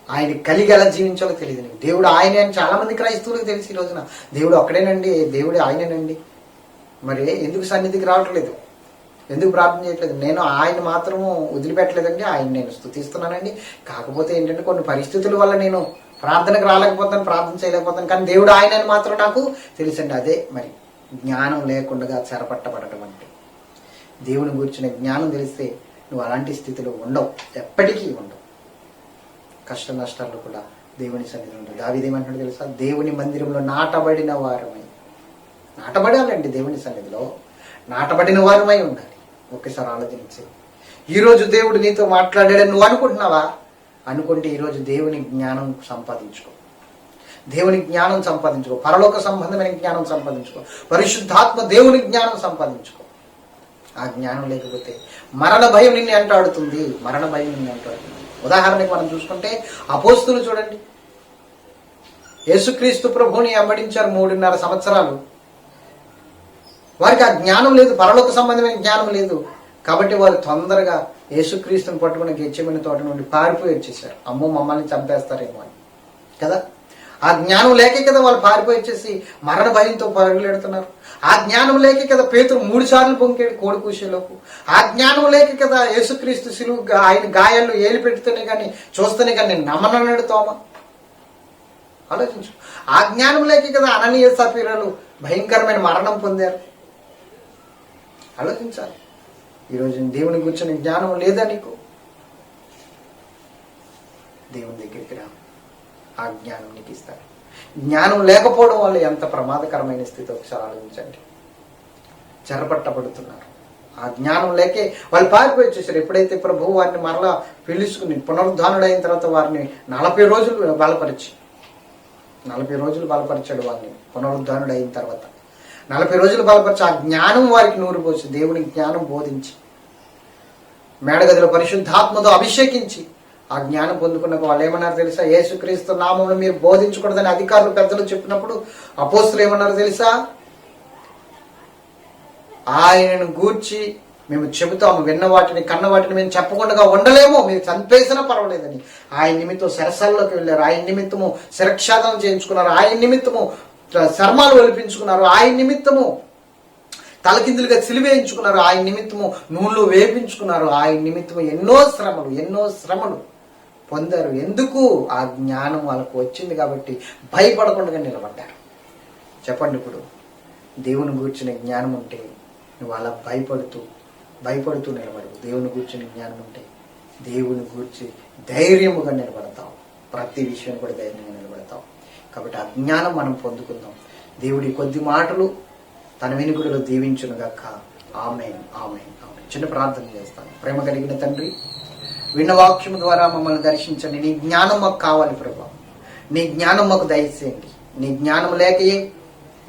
ఆయన కలిగి ఎలా జీవించాలో తెలియదు నీకు. దేవుడు ఆయనే అని చాలా మంది క్రైస్తవులకు తెలిసి ఈ రోజున దేవుడు ఒక్కడేనండి, దేవుడు ఆయనేనండి. మరి ఎందుకు సన్నిధికి రావట్లేదు? ఎందుకు ప్రార్థన చేయట్లేదు? నేను ఆయన మాత్రము వదిలిపెట్టలేదండి, ఆయన నేను స్తుతిస్తున్నానండి. కాకపోతే ఏంటంటే కొన్ని పరిస్థితుల వల్ల నేను ప్రార్థనకు రాలేకపోతాను, ప్రార్థన చేయలేకపోతాను, కానీ దేవుడు ఆయనని మాత్రం నాకు తెలుసండి. అదే మరి జ్ఞానం లేకుండా చెరపట్టబడటం అంటే. దేవుని గురించిన జ్ఞానం తెలిస్తే నువ్వు అలాంటి స్థితిలో ఉండవు, ఎప్పటికీ ఉండవు. కష్ట నష్టాల్లో కూడా దేవుని సన్నిధిలో ఉండవు. దావీదు ఏమంటున్నాడు తెలుసా? దేవుని మందిరంలో నాటబడిన వారమై. నాటబడాలండి దేవుని సన్నిధిలో, నాటబడిన వారమై ఉండాలి. ఒక్కసారి ఆలోచించి, ఈరోజు దేవుడు నీతో మాట్లాడాడని నువ్వు అనుకుంటున్నావా? అనుకుంటే ఈరోజు దేవుని జ్ఞానం సంపాదించుకో, దేవుని జ్ఞానం సంపాదించుకో, పరలోక సంబంధమైన జ్ఞానం సంపాదించుకో, పరిశుద్ధాత్మ దేవుని జ్ఞానం సంపాదించుకో. ఆ జ్ఞానం లేకపోతే మరణ భయం నిన్ను వెంటాడుతుంది. ఉదాహరణకి మనం చూసుకుంటే అపోస్తులు చూడండి, యేసుక్రీస్తు ప్రభువుని వెంబడించారు 3.5 సంవత్సరాలు. వారికి ఆ జ్ఞానం లేదు, పరలోక సంబంధమైన జ్ఞానం లేదు. కాబట్టి వారు తొందరగా యేసుక్రీస్తుని పట్టుకుని గెత్సేమనే తోట నుండి పారిపోయి వచ్చేసారు. అమ్మో మమ్మల్ని చంపేస్తారేమో అని కదా. ఆ జ్ఞానం లేకే కదా వాళ్ళు పారిపోయి వచ్చేసి మరణ భయంతో పరుగులెడుతున్నారు. ఆ జ్ఞానం లేకే కదా పేతురు 3 సార్లు పొంకాడు కోడి కూసేలోపు. ఆ జ్ఞానం లేక కదా యేసుక్రీస్తు సిలువు ఆయన గాయాల్లో ఏలు పెడితేనే కానీ చూస్తేనే కానీ నేను నమ్మనన్నాడు తోమ. ఆలోచించు. ఆ జ్ఞానం లేకే కదా అననీయ సఫీరాలు భయంకరమైన మరణం పొందారు. ఆలోచించాలి. ఈరోజు దేవుని గురించిన జ్ఞానం లేదా నీకు? దేవుని దగ్గరికి రా, ఆ జ్ఞానం నీకు ఇస్తారు. జ్ఞానం లేకపోవడం వల్ల ఎంత ప్రమాదకరమైన స్థితి ఒకసారి ఆలోచించండి. చెరపట్టబడుతున్నారు. ఆ జ్ఞానం లేకే వాళ్ళు పారిపోయి వచ్చేసారు. ఎప్పుడైతే ప్రభువు వారిని మరలా పిలుచుకుని పునరుద్ధానుడైన తర్వాత వారిని 40 రోజులు బలపరిచి 40 రోజులు బలపరిచాడు వారిని. పునరుద్ధానుడు అయిన తర్వాత 40 రోజులు బలపరిచి ఆ జ్ఞానం వారికి నూరు పోసి దేవుని జ్ఞానం బోధించి మేడగదిలో పరిశుద్ధాత్మతో అభిషేకించి ఆ జ్ఞానం పొందుకున్నాక వాళ్ళు ఏమన్నారు తెలుసా? యేసుక్రీస్తు నామమును మీరు బోధించకూడదని అధికారులు పెద్దలు చెప్పినప్పుడు అపోస్తులు ఏమన్నారు తెలుసా? ఆయనను గూర్చి మేము చెబుతాము, విన్న వాటిని కన్న వాటిని మేము చెప్పకుండా ఉండలేము, మీరు చంపేసినా పర్వాలేదని ఆయన నిమిత్తం శరసాల్లోకి వెళ్ళారు. ఆయన నిమిత్తము శిరక్షాదనం చేయించుకున్నారు. ఆయన నిమిత్తము శర్మాలు ఒలిపించుకున్నారు. ఆయన నిమిత్తము తలకిందులుగా సిలివేయించుకున్నారు. ఆయన నిమిత్తము నూనెలు వేపించుకున్నారు. ఆయన నిమిత్తము ఎన్నో శ్రమలు పొందారు. ఎందుకు? ఆ జ్ఞానం వాళ్ళకు వచ్చింది కాబట్టి భయపడకుండా నిలబడ్డారు. చెప్పండి, ఇప్పుడు దేవుని గూర్చిన జ్ఞానం ఉంటే నువ్వు అలా భయపడుతూ నిలబడవు. దేవుని గూర్చిన జ్ఞానం ఉంటే దేవుని గూర్చి ధైర్యముగా నిలబడతావు. ప్రతి విషయం కూడా ధైర్యంగా నిలబెడతాం. కాబట్టి ఆ జ్ఞానం మనం పొందుకుందాం. దేవుడి కొద్ది మాటలు తన వినుకుడులో దీవించునుగాక. ఆమేన్, ఆమేన్, ఆమేన్. చిన్న ప్రార్థన చేస్తాను. ప్రేమ కలిగిన తండ్రి, విన్న వాక్యం ద్వారా మమ్మల్ని దర్శించండి. నీ జ్ఞానం మాకు కావాలి ప్రభా. నీ జ్ఞానం మాకు దయచేయండి. నీ జ్ఞానం లేకయే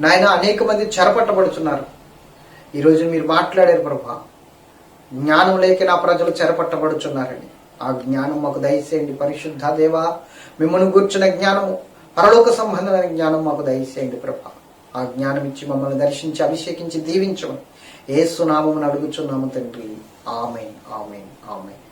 నాయన అనేక మంది చెరపట్టబడుతున్నారు. ఈరోజు మీరు మాట్లాడారు ప్రభా, జ్ఞానం లేక నా ప్రజలు చెరపట్టబడుచున్నారని. ఆ జ్ఞానం మాకు దయచేయండి. పరిశుద్ధ దేవా, మిమ్మల్ని గూర్చిన జ్ఞానము, పరలోక సంబంధమైన జ్ఞానం మాకు దయచేయండి ప్రభా. ఆ జ్ఞానం ఇచ్చి మమ్మల్ని దర్శించి అభిషేకించి దీవించమని యేసు నామమున అడుగుచున్నాము తండ్రి. ఆమేన్, ఆమేన్, ఆమేన్.